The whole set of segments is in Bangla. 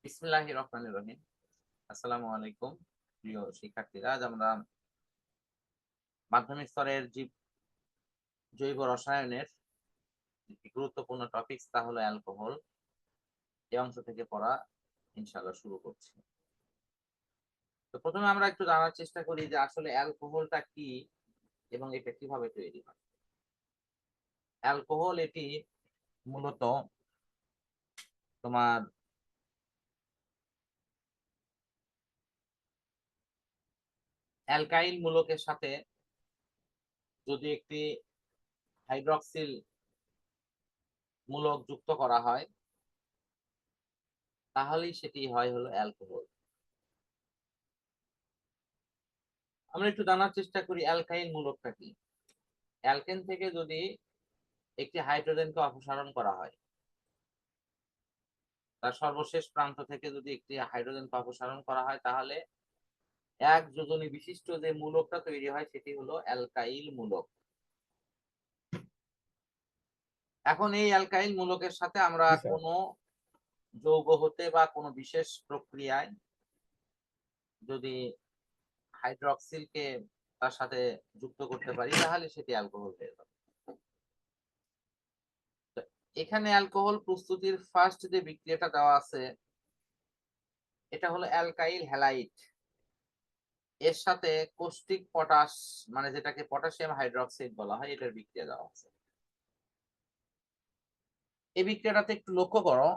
বিসমিল্লাহির রহমানির রহিম। আসসালামু আলাইকুম প্রিয় শিক্ষার্থীরা। আজ আমরা মাধ্যমিক স্তরের জৈব রসায়নের একটি গুরুত্বপূর্ণ টপিকস তা হলো অ্যালকোহল। এই অংশ থেকে পড়া ইনশাআল্লাহ শুরু করছি। তো প্রথমে আমরা একটু জানার চেষ্টা করি যে আসলে অ্যালকোহলটা কি এবং এটা কিভাবে তৈরি হয়। অ্যালকোহল এটি মূলত তোমার অ্যালকাইল মূলকের সাথে যদি একটি হাইড্রক্সিল মূলক যুক্ত করা হয় তাহলেই সেটি হয় হলো অ্যালকোহল। আমরা একটু জানার চেষ্টা করি অ্যালকাইল মূলকটা কি। অ্যালকেন থেকে যদি একটি হাইড্রোজেনকে অপসারণ করা হয়, তার সর্বশেষ প্রান্ত থেকে যদি একটি হাইড্রোজেনকে অপসারণ করা হয়, তাহলে এক যোজনী বিশিষ্ট যে মূলকটা তৈরি হয় সেটি হলো অ্যালকাইল মূলক। এখন এই অ্যালকাইল মূলকের সাথে আমরা কোনো যৌগ হতে বা কোনো বিশেষ প্রক্রিয়ায় যদি হাইড্রক্সিলকে তার সাথে যুক্ত করতে পারি তাহলে সেটি অ্যালকোহল হয়ে যাবে। এখানে অ্যালকোহল প্রস্তুতির ফার্স্ট যে বিক্রিয়াটা দেওয়া আছে এটা হলো অ্যালকাইল হ্যালাইড। এর সাথে কৌষ্টিক পটাশ মানে যেটাকে পটাশিয়াম হাইড্রক্সাইড বলা হয় এটার বিক্রিয়া দেওয়া আছে। এই বিক্রিয়াটাতে একটু লক্ষ্য করো,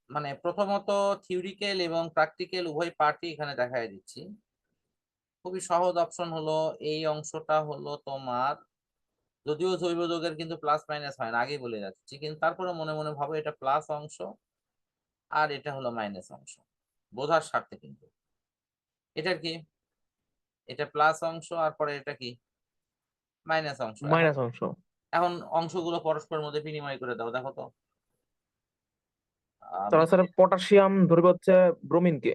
মানে প্রথমত থিওরিক্যাল এবং প্র্যাকটিক্যাল উভয় পার্টই এখানে দেখাই দিচ্ছি। খুবই সহজ অপশন হলো এই অংশটা হলো তোমার, যদিও জৈব যৌগের কিন্তু প্লাস মাইনাস হয় না, আগেই বলে যাচ্ছি, কিন্তু তারপরে মনে মনে ভাবো এটা প্লাস অংশ আর এটা হলো মাইনাস অংশ, বোঝার স্বার্থে। কিন্তু এটার কি, এটা প্লাস অংশ আর পরে এটা কি মাইনাস অংশ। এখন মাইনাস অংশ। এখন অংশগুলো পরস্পরের মধ্যে বিনিময় করে দাও, দেখো তো। তাহলে স্যার পটাশিয়াম ধরবে হচ্ছে ব্রোমিনকে।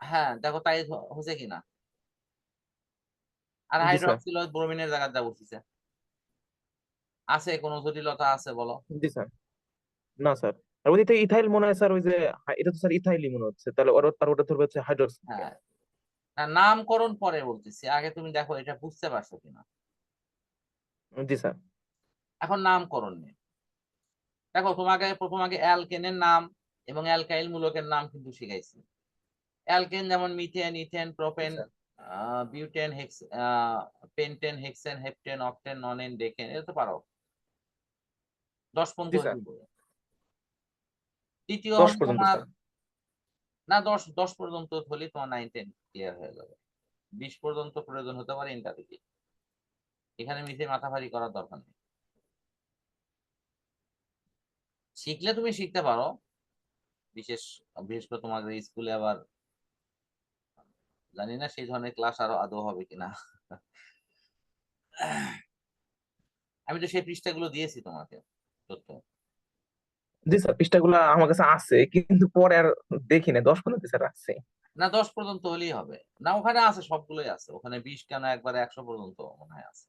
হ্যাঁ দেখো তাই হচ্ছে কিনা। আর জি স্যার। হাইড্রক্সিল ব্রোমিনের জায়গায় যা বসেছে, আছে কোনো জটিলতা আছে বলো? জি স্যার। না স্যার, আর ওইদিকে ইথাইল মনে হয় স্যার, ওই যে এটা তো স্যার ইথাইলই মনে হচ্ছে, তাহলে ওটা ধরবে হচ্ছে হাইড্রোক্সিলকে। হ্যাঁ, না, নামকরণ পরে বলতেছি, আগে তুমি দেখো এটা বুঝতে পারছো কিনা। জি স্যার। এখন নামকরণ নিয়ে দেখো, তোমাকে প্রথম আগে অ্যালকেনের নাম এবং অ্যালকাইল মূলকের নাম কিন্তু শিখাইছি। অ্যালকেন যেমন মিথেন, ইথেন, জি propane, sir. Butane, pentane, hexane, heptane, octane, nonane, decane, এটা তো পারো, 10 পর্যন্ত জি স্যার। হইলেই বলো। দ্বিতীয় 10 হলো পর্যন্ত তোমার, স্যার। না 10 পর্যন্ত হলেই তোমার 9-10 ক্লিয়ার হয়ে যাবে। 20 পর্যন্ত প্রয়োজন হতে পারে ইন্টারভিউ, এখানে মিশে মাথা ভারী করার দরকার নেই। শিখলে তুমি শিখতে পারো, বিশেষ বিশেষ করে তোমাদের স্কুলে আবার জানি না সেই ধরনের ক্লাস আরো আদৌ হবে কিনা। আমি তো সেই পৃষ্ঠাগুলো দিয়েছি তোমাকে, তথ্য। জি স্যার, পৃষ্ঠাগুলো আমার কাছে আছে, কিন্তু পরে আর দেখি না। 10 পর্যন্ত স্যার আছে। না 10 পর্যন্ত হলেই হবে, না ওখানে আছে, সবগুলোই আছে ওখানে, 20 কেন একবারে 100 পর্যন্ত মনে হয় আছে।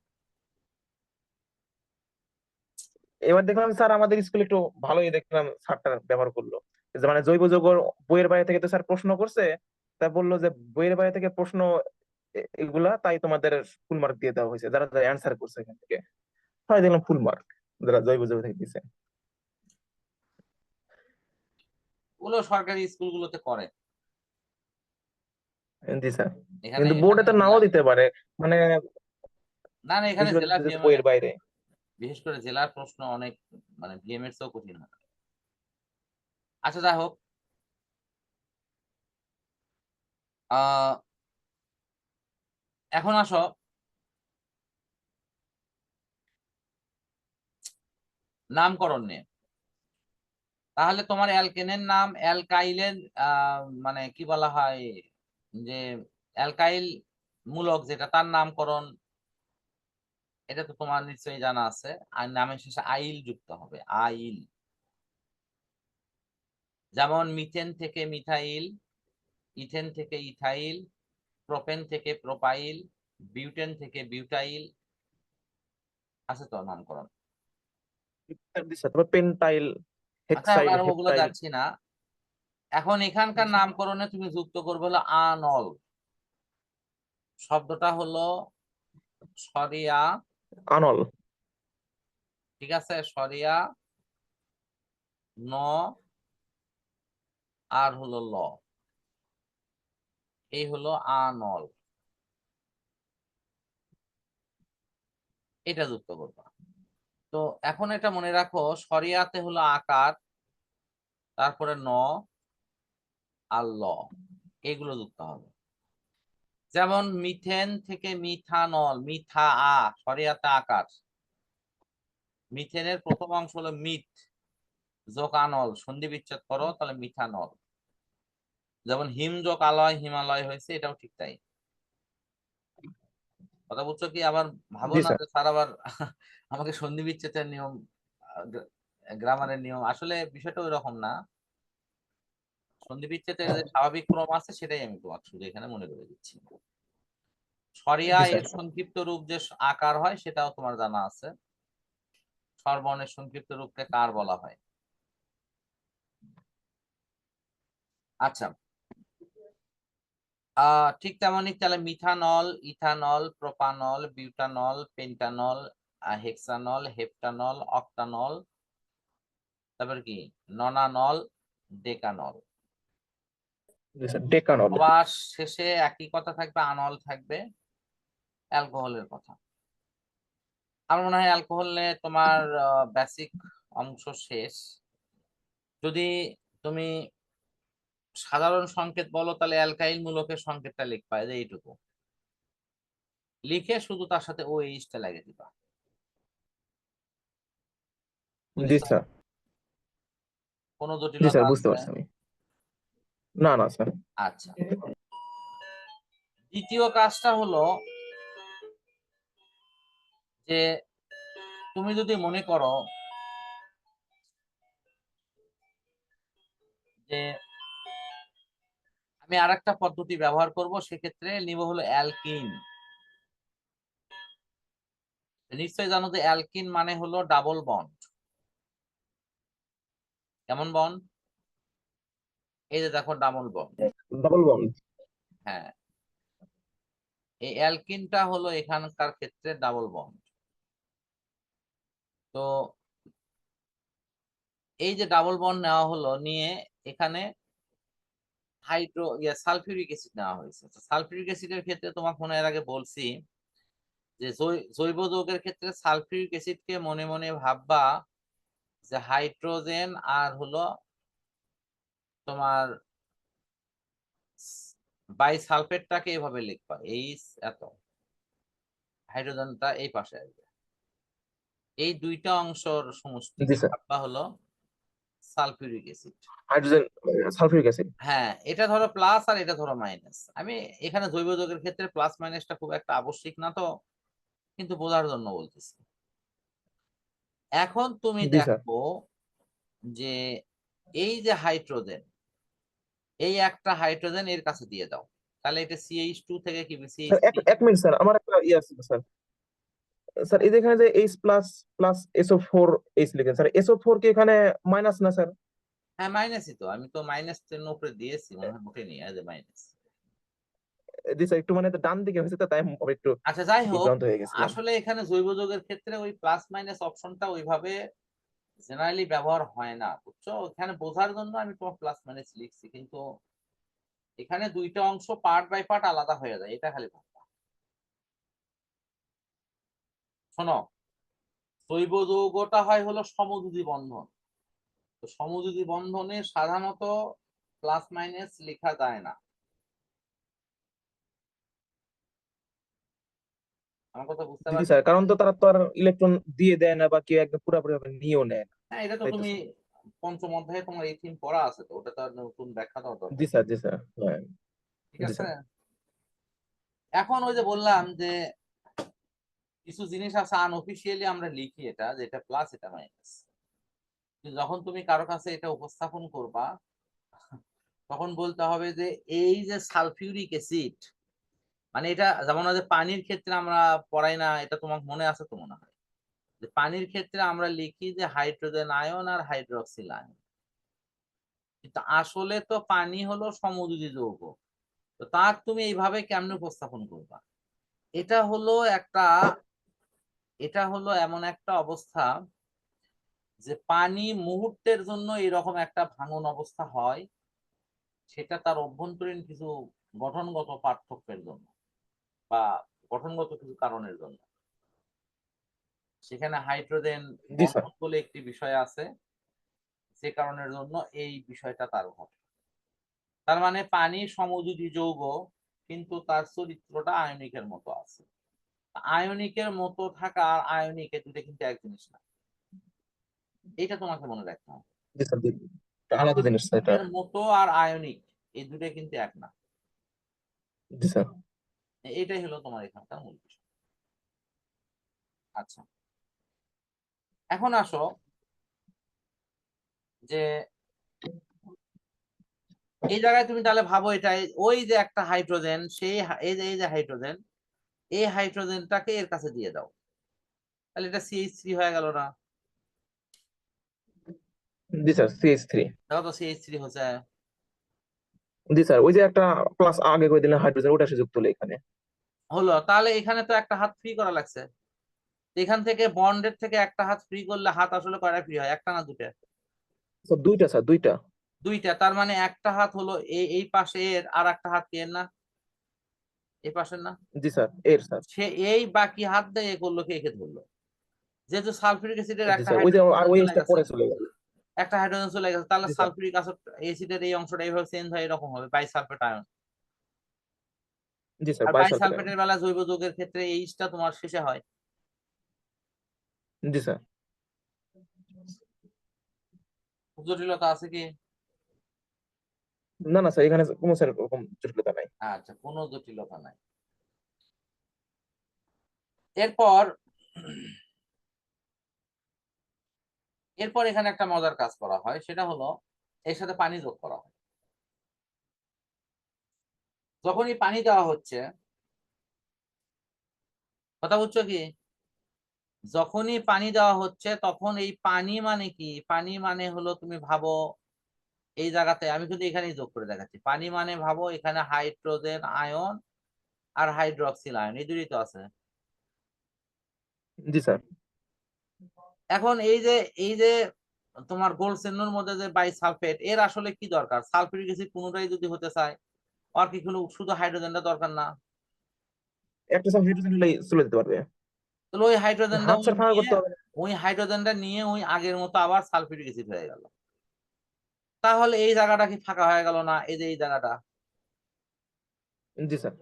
এবার দেখলাম স্যার আমাদের স্কুলে একটু ভালোই দেখলাম স্যারটা ব্যবহার করলো, যে মানে জৈব যৌগ বইয়ের বাইরে থেকে তো স্যার প্রশ্ন করছে, তা বললো যে বইয়ের বাইরে থেকে প্রশ্ন এগুলা, তাই তোমাদের ফুল মার্ক দিয়ে দেওয়া হয়েছে যারা যারা অ্যান্সার করছে এখান থেকে। সবাই দেখলাম ফুল মার্ক, যারা জৈব যৌগ থেকে দিছে। ওগুলো সরকারি স্কুলগুলোতে করে। জি স্যার। এখানে কিন্তু বোর্ডে এখানে তো নাও দিতে পারে, মানে না না, এখানে বেশিরভাগ জেলার দিতেছে বইয়ের বাইরে। বিশেষ করে জেলার প্রশ্ন অনেক, মানে ভিএম এর চেয়েও কঠিন হয়। আচ্ছা যাই হোক, আহ এখন আসো নামকরণ নিয়ে। তাহলে তোমার অ্যালকেনের নাম অ্যালকাইলের মানে কি বলা হয়, যে অ্যালকাইল মূলক যেটা তার নামকরণ, এটা তো তোমার নিশ্চয়ই জানা আছে। আর নামের শেষে আইল যুক্ত হবে, আইল। যেমন মিথেন থেকে মিথাইল, ইথেন থেকে ইথাইল, প্রোপেন থেকে প্রোপাইল, বিউটেন থেকে বিউটাইল, আছে তো নামকরণ। জি স্যার। তারপর পেন্টাইল, আচ্ছা হেক্সাইল, আর ওগুলো হেপ্টাইল। যাচ্ছি না, এখন এখানকার নামকরণে তুমি যুক্ত করবে হলো আনল, শব্দটা হলো সরিয়া, আনল। ঠিক আছে, সরিয়া ন আর হলো ল, এই হলো আনল, এটা যুক্ত করবা। তো এখন এটা মনে রাখো, সরিয়াতে হলো আকার, তারপরে ন আর ল, এগুলো যুক্ত হবে। যেমন মিথেন থেকে মিথানল, মিথা আ, সরিয়াতে আকার, মিথেনের প্রথম অংশ হলো মিথ যোগ আনল, সন্ধি বিচ্ছেদ করো তাহলে মিথানল। যেমন হিম যোগ আলয়, হিমালয় হয়েছে, এটাও ঠিক তাই। কথা বুঝছো কি? আবার ভাবো জি না স্যার। যে স্যার আবার আমাকে সন্ধি বিচ্ছেদের নিয়ম, গ্রামারের নিয়ম, আসলে বিষয়টা ওই রকম না। সন্ধি বিচ্ছেদের যে স্বাভাবিক ক্রম আছে সেটাই আমি তোমাকে শুধু এখানে মনে করে দিচ্ছি। সরিয়া জি এর স্যার। সংক্ষিপ্ত রূপ যে আকার হয় সেটাও তোমার জানা আছে। স্বরবর্ণের সংক্ষিপ্ত রূপকে কার বলা হয়। আচ্ছা, ঠিক তেমনই তাহলে methanol, ethanol, propanol, butanol, pentanol, hexanol, heptanol, octanol, তারপর কি ননানল, ডেকানল। জি স্যার, ডেকানল। সবার শেষে একই কথা থাকবে, আনল থাকবে, অ্যালকোহলের কথা। আমার মনে হয় অ্যালকোহল নিয়ে তোমার বেসিক অংশ শেষ। যদি তুমি সাধারণ সংকেত বলো তাহলে অ্যালকাইল মূলকের সংকেতটা লিখবা, যে এইটুকু লিখে শুধু তার সাথে ও এইচটা লাগিয়ে দিবা। জি বুঝছো? স্যার। কোনো জি জটিলতা স্যার, বুঝতে আছে? পারছি আমি। না না স্যার। আচ্ছা, দ্বিতীয় কাজটা হলো যে তুমি যদি মনে করো যে আমি আরেকটা পদ্ধতি ব্যবহার করব, সেক্ষেত্রে নিব হলো অ্যালকিন। নিশ্চয়ই জানো যে অ্যালকিন মানে হলো ডাবল বন্ড। কেমন বন্ড? এই যে দেখো ডাবল বন্ড। Double bond. হ্যাঁ, এই অ্যালকিনটা হলো এখানকার ক্ষেত্রে ডাবল বন্ড। তো এই যে ডাবল বন্ড নেওয়া হলো, নিয়ে এখানে সালফিউরিক অ্যাসিড নেওয়া হয়েছে। সালফিউরিক অ্যাসিডের ক্ষেত্রে তোমাকে মনে এর আগে বলছি যে জৈব যৌগের ক্ষেত্রে সালফিউরিক অ্যাসিডকে মনে মনে ভাববা যে হাইড্রোজেন আর হলো তোমার বাইসালফেটটাকে এভাবে লিখবা, এইচ এত, হাইড্রোজেনটা এই পাশে আসবে, এই দুইটা অংশের জি সমষ্টিকে স্যার। ভাববা হলো sulphuric acid. Hydrogen, sulphuric acid. হ্যাঁ, এটা ধরো প্লাস আর এটা ধরো মাইনাস। আমি এখানে জৈব যৌগের ক্ষেত্রে প্লাস মাইনাসটা খুব একটা আবশ্যিক না তো, কিন্তু বোঝার জন্য বলতেছি। এখন তুমি জি স্যার। দেখো যে এই যে হাইড্রোজেন, এই একটা হাইড্রোজেন এর কাছে দিয়ে দাও, তাহলে এটা CH2 থেকে কি স্যার, CH3। এক মিনিট স্যার, আমার একটা ইয়ে আছে স্যার। স্যার, এই যে এখানে যে H plus plus SO4 H লিখেন স্যার, SO4 কি এখানে মাইনাস না স্যার? হ্যাঁ মাইনাসই তো, আমি তো মাইনাস চিহ্ন উপরে দিয়েছি, মনে হয় উঠেনি, এই যে মাইনাস। জি স্যার, একটু মানে ডান দিকে হয়েছে তো, তাই আমি একটু আচ্ছা যাই হোক, বিভ্রান্ত হয়ে গেছিলাম। আসলে এখানে জৈব যৌগের ক্ষেত্রে ওই প্লাস মাইনাস অপশনটা ওইভাবে জেনারেলি ব্যবহার হয় না, বুঝছো? এখানে বোঝার জন্য আমি তোমার প্লাস মাইনাস লিখছি, কিন্তু এখানে দুইটা অংশ পার্ট বাই পার্ট আলাদা হয়ে যায়, এটা খালি ভাববা। শোনো, জৈব যৌগটা হয় হলো সমযোজী বন্ধন। তো সমযোজী বন্ধনে সাধারণত প্লাস মাইনাস লেখা যায় না। আমার কথা বুঝতে জি পারছো? স্যার, কারণ তো তারা তো আর ইলেকট্রন দিয়ে দেয় না, বা কেউ একদম পুরোপুরি ভাবে নিয়েও নেয় না। হ্যাঁ, এটা তো তাই তো তুমি স্যার। পঞ্চম অধ্যায়ে তোমার এই থিম পড়া আছে, তো ওটা তো আর নতুন ব্যাখ্যা দেওয়ার জি দরকার নেই। স্যার। জি স্যার। হ্যাঁ। ঠিক জি আছে, স্যার। এখন ওই যে বললাম যে কিছু জিনিস আছে আনঅফিসিয়ালি আমরা লিখি, এটা যেটা প্লাস এটা মাইনাস, যখন তুমি কারো কাছে এটা উপস্থাপন করবা তখন বলতে হবে যে এই যে সালফিউরিক অ্যাসিড, মানে এটা যেমন যে পানির ক্ষেত্রে আমরা পড়াই না, এটা তোমার মনে আছে তো মনে হয়, যে পানির ক্ষেত্রে আমরা লিখি যে হাইড্রোজেন আয়ন আর হাইড্রোক্সিল আয়ন। কিন্তু আসলে তো পানি হলো সমযোজী যৌগ, তো তার তুমি এইভাবে কেমনে উপস্থাপন করবা? এটা হলো একটা এটা হলো এমন একটা অবস্থা যে পানি মুহূর্তের জন্য এরকম একটা ভাঙন অবস্থা হয়, সেটা তার অভ্যন্তরীণ কিছু গঠনগত পার্থক্যের জন্য বা গঠনগত কিছু কারণের জন্য। সেখানে হাইড্রোজেন জি স্যার। বন্ধন বলে একটি বিষয় আছে, যে কারণের জন্য এই বিষয়টা তার ঘটে। তার মানে পানি সমযোজী যৌগ, কিন্তু তার চরিত্রটা আয়নিকের মতো আছে। আয়নিকের মতো থাকা আর আয়নিক, এই দুটো কিন্তু এক জিনিস না, এটা তোমাকে মনে রাখতে হবে। জি স্যার, এটা আলাদা জিনিস স্যার এটা। এর মতো আর আয়নিক, এই দুটো কিন্তু এক না। জি স্যার। এটাই হলো তোমার এখানকার মূল বিষয়। আচ্ছা, এখন আসো যে এই জায়গায় তুমি তাহলে ভাবো, এটাই ওই যে একটা হাইড্রোজেন, সেই এই যে হাইড্রোজেন, এই হাইড্রোজেনটাকে এর কাছে দিয়ে দাও, তাহলে এটা CH3 হয়ে গেল না? জি স্যার, CH3। দেখো তো CH3 হচ্ছে। জি স্যার, ওই যে একটা প্লাস আগে করে দিলেন হাইড্রোজেন, ওটা এসে যুক্ত হলো এখানে। হলো, তাহলে এখানে তো একটা হাত ফ্রি করা লাগছে। এখান থেকে বন্ডের থেকে একটা হাত ফ্রি করলে হাত আসলে কয়টা ফ্রি হয়? একটা না দুটা? স্যার দুইটা, স্যার দুইটা। দুইটা। তার মানে একটা হাত হলো এই পাশে এর, আর একটা হাত কি এর না? এই পাশের না? জি স্যার, স্যার। সে এই বাকি হাত দিয়ে এ করলো, কে একে ধরলো। যেহেতু সালফিউরিক অ্যাসিডের জি একটা স্যার, ওই যে আর হাইড্রোজেন ওই চলে এক্সটা গেছে, পরে চলে গেল। একটা হাইড্রোজেন চলে গেছে, তাহলে জি স্যার। সালফিউরিক অ্যাসিডের এই অংশটা এইভাবে চেঞ্জ হয়, এরকম হবে বাইসালফেট আয়ন। জি স্যার, আর বাইসালফেট আয়ন। বাইসালফেটের বেলা জৈব যৌগের ক্ষেত্রে এইচটা তোমার শেষে হয়। জি স্যার। জটিলতা আছে কি? না না স্যার, এখানে কোনো স্যার এরকম জটিলতা নাই। আচ্ছা, কোনো জটিলতা নাই। এরপর এরপর এখানে একটা মজার কাজ করা হয়, সেটা হলো এর সাথে পানি যোগ করা হয়। যখনই পানি দেওয়া হচ্ছে, কথা বুঝছো কি? যখনই পানি দেওয়া হচ্ছে, তখন এই পানি মানে কি? পানি মানে হলো, তুমি ভাবো এই জায়গাতে, আমি কিন্তু এখানেই যোগ করে দেখাচ্ছি। পানি মানে ভাবো এখানে হাইড্রোজেন আয়ন আর হাইড্রক্সিল আয়ন, এই দুটোই তো আছে। জি স্যার। এখন এই যে তোমার গোল্ড সেন্নুর মধ্যে যে বাইসালফেট, এর আসলে কি দরকার? সালফিউরিক অ্যাসিড কোনোটাই যদি হতে চায়, আর কি কোনো শুধু হাইড্রোজেনটা দরকার না? একটা স্যার হাইড্রোজেন হলেই চলে যেতে পারবে। তাহলে ওই হাইড্রোজেনটা হাত ওই স্যার ফাঁকা নিয়ে, করতে হবে না। ওই আগের মতো আবার সালফিউরিক অ্যাসিড হয়ে গেল। তাহলে এই জায়গাটা কি ফাঁকা হয়ে গেল না? এই যে এই জায়গাটা, জি স্যার।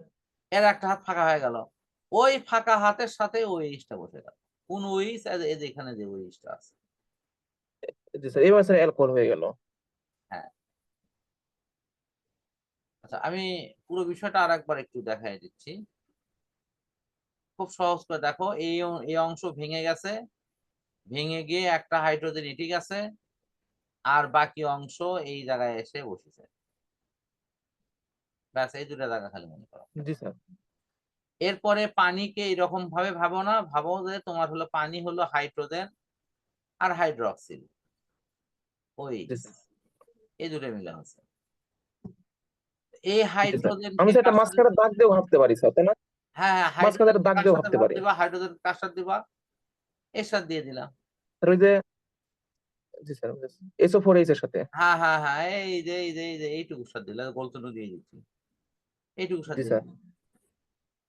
এর একটা হাত ফাঁকা হয়ে গেল। ওই ফাঁকা হাতের সাথে ওই ইস্টটা বসে গেল। কোন ওইস? এই যে এখানে যে ওই ইস্টটা আছে। জি স্যার, এবার স্যার অ্যালকোহল হয়ে গেল। হ্যাঁ। আচ্ছা, আমি পুরো বিষয়টা আর একবার একটু দেখাই দিচ্ছি। খুব সহজ করে দেখো, এই অংশ ভেঙে গেছে, ভেঙে গিয়ে একটা হাইড্রোজেন এটি গেছে, আর বাকি অংশ এই জায়গায় এসে বসেছে। ব্যাস, এই দুটা জায়গা খালি মনে করো। জি স্যার। এরপরে পানিকে এরকম ভাবে ভাবো না, ভাবো যে তোমার হলো পানি হলো হাইড্রোজেন আর হাইড্রক্সিল, ওই জি স্যার। এই দুটো মিলে আছে। এই জি স্যার, হাইড্রোজেনকে আমি স্যার একটা কার সাথে মাঝখানে দাগ দিয়েও ভাবতে পারি স্যার, তাই না? হ্যাঁ হ্যাঁ, মাঝখানে হাইড্রোজেন একটা দাগ কার দিয়েও সাথে ভাবতে ভাব পারি। দিবা? হাইড্রোজেন কার সাথে দিবা? এর সাথে দিয়ে দিলাম। স্যার ওই যে, জি স্যার, SO4H এর সাথে। হ্যাঁ হ্যাঁ হ্যাঁ, এই যে এইটুকুর সাথে দিলে, গোলচন্দ্র দিয়ে দিচ্ছি, এইটুকুর সাথে জি দিয়ে স্যার। দিলাম।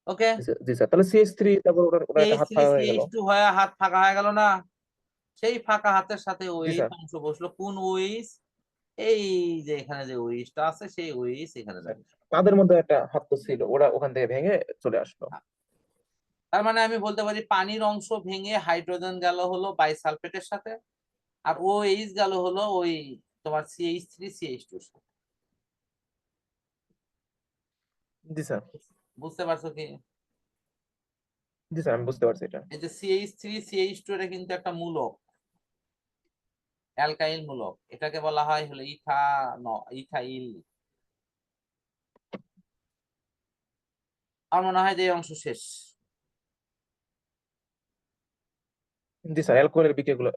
ওকে। জি স্যার, তাহলে CH3, তারপর ওটা একটা হাত CH3 ফাঁকা হয়ে গেল। CH2 হয়ে হাত ফাঁকা হয়ে গেল না? সেই ফাঁকা হাতের সাথে জি ওইস স্যার। অংশ বসলো। কোন ওইস? এই যে এখানে যে ওইসটা আছে, সেই ওইস এখানে স্যার, যাবে। তাদের মধ্যে একটা হাত তো ছিল, ওরা ওখান থেকে ভেঙে চলে আসলো। তার মানে আমি বলতে পারি পানির অংশ ভেঙে হাইড্রোজেন গেল হলো বাইসালফেটের সাথে, আর OH গেল হলো ওই তোমার CH3 CH2 এর সাথে। জি স্যার। বুঝতে পারছো কি? জি স্যার, আমি বুঝতে পারছি এটা। এই যে CH3 CH2, এটা কিন্তু একটা মূলক, অ্যালকাইল মূলক। এটাকে বলা হয় হলো ইথাইল। আমার মনে হয় যে এই অংশ শেষ। জি স্যার, অ্যালকোহলের বিক্রিয়াগুলো